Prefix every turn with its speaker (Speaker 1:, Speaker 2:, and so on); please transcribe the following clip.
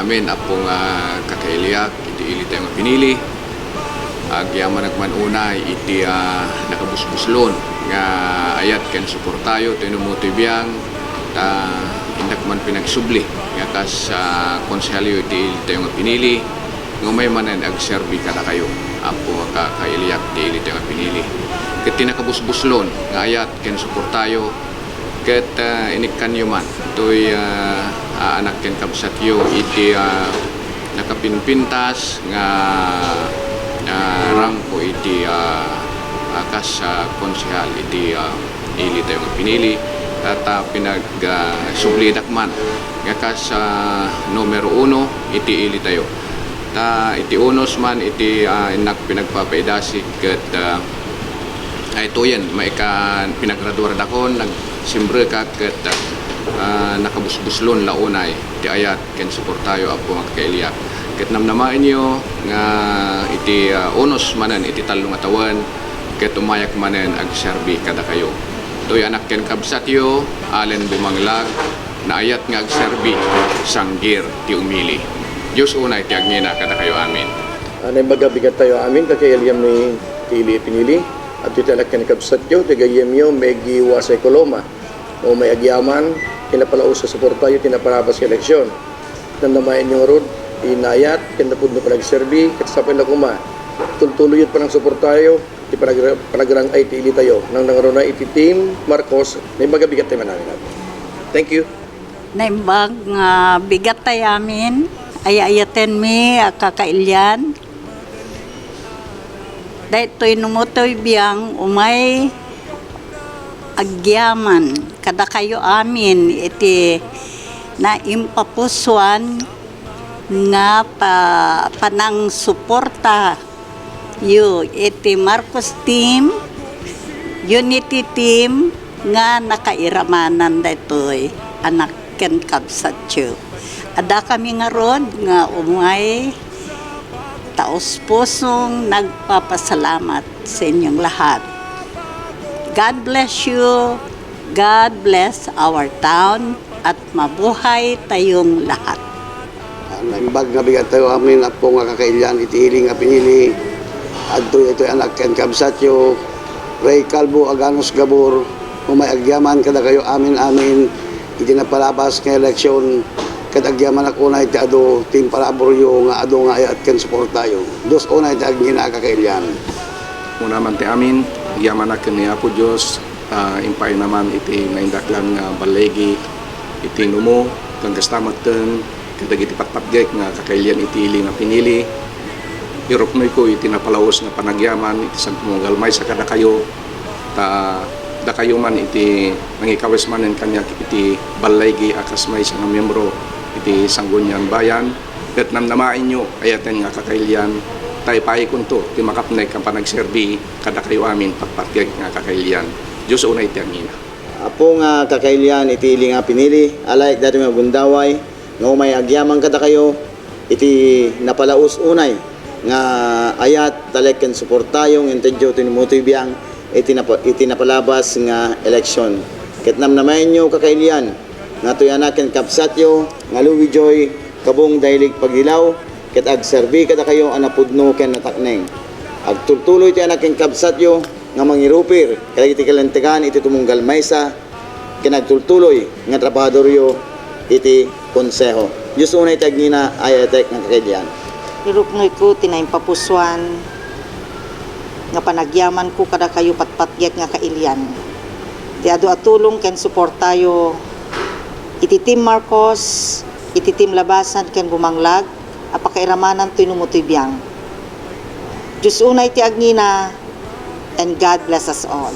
Speaker 1: amin apong kakailiak iti ili tayo nga pinili. Agyaman nagmanuna iti nakabusbuslon nga ayat ken suportayo tayo numutoy biyang ta indak man pinagsubli nga kas konsehalyo iti ili tayo nga pinili ngumay manan agserbi kada kayo apo kakailiak iti ili tayo nga pinili. Ket tinakabusbuslon nga ayat ken suportayo ket inikkanyo man toy anak ken kabsatyo iti nakapinpintas nga rangko iti kas konsehal iti ili tayo nga pinili at pinagsublidak man nga kas numero 1 iti ili tayo ta iti unos man iti inak pinagpapaidasi ket ito yan maika pinagraduar dakon nagsimbre ka ket nakabusbuslon launay iti ayat ken suportayo apo magkailiak ket namnamain nyo nga iti unos manen iti talong atawan ket umayak manen agserbi kada kayo toy anak ken kabsatyo alen bumanglag na ayat nga agserbi sanggir ti umili Diyos unay ti agnina kada kayo amin.
Speaker 2: Anay magabigat tayo amin kakailyam ni tili pinili at iti anak ken kabsatyo tigayem yo megi wasay koloma o may agyaman kinapalaos sa suportayo tinapalabas sa eleksyon namnamain nyo rod inayat ken napud no panagserbi ket sapay na kuma tultuluyot pa ng suportayo ti panagrang ay ti ili tayo nang nangarona iti team Marcos na magabigat tayo manamin natin. Thank you.
Speaker 3: Naimbag nga bigat tayo amin ayayaten mi kakailyan dahil to'y numutoy biyang umay agyaman kada kayo amin iti na impapuswan nga panang suporta yu iti Marcos team unity team nga nakairamanan daytoy anak ken kabsatyo ada kami nga rod nga umay taos pusong nagpapasalamat sa inyong lahat. God bless you. God bless our town at mabuhay tayong lahat.
Speaker 4: Naimbag nga bigat tayo amin apo nga kakailyan iti ili nga pinili adto ito anak ken kabsatyo Ray Calvo Aganos Gabor umay agyaman kada kayo amin iti napalabas nga eleksyon ket agyaman ako na iti ado team palaboryo nga ado nga ayat ken suportayo Dios unay iti agnina kakailyan.
Speaker 5: Muna man ti amin agyaman ken ni Apo Dios impay naman iti naindaklan nga balegi iti numo kang kastamatan kadag iti patpatgek nga kakailyan iti ili nga pinili irupnoy ko iti napalaos nga panagyaman iti santumong galmay sa kada kayo ta da kayo man iti mangikawes manen kanya iti balegi akas may nga miyembro iti Sangguniang Bayan ket namnamain nyo ayaten nga kakailyan tayo paikon to ti makapnek ang panagserbi kada kayo amin patpatgek nga kakailyan Diyos unay ti amina.
Speaker 6: Apo nga kakailyan iti ili nga pinili alay dati nga bundaway nga umay agyaman kada kayo iti napalaos unay nga ayat talek ken suportayong intedyo tinimutoy biyang iti napalabas nga eleksyon ket namnamayen nyo kakailyan nga toy anak ken kabsatyo nga Louie Joy kabong dailig pagdilaw ket agserbi kada kayo anapudno ken natakneng agtultuloy ti anak ken kabsatyo nga mangirupir kadag iti kalantegan iti tumunggal maysa ken agtultuloy nga trabahadoryo iti konseho Diyos unay tagnina ayatek nga kakailyan.
Speaker 7: Irupnoy ko tinaimpapuswan nga panagyaman ko kada kayo patpatgek nga kailyan ti adu atulong ken suportayo iti team Marcos iti team labasan ken bumanglag apakairamanan toy numutoy biyang Diyos unay ti agnina and God bless us all.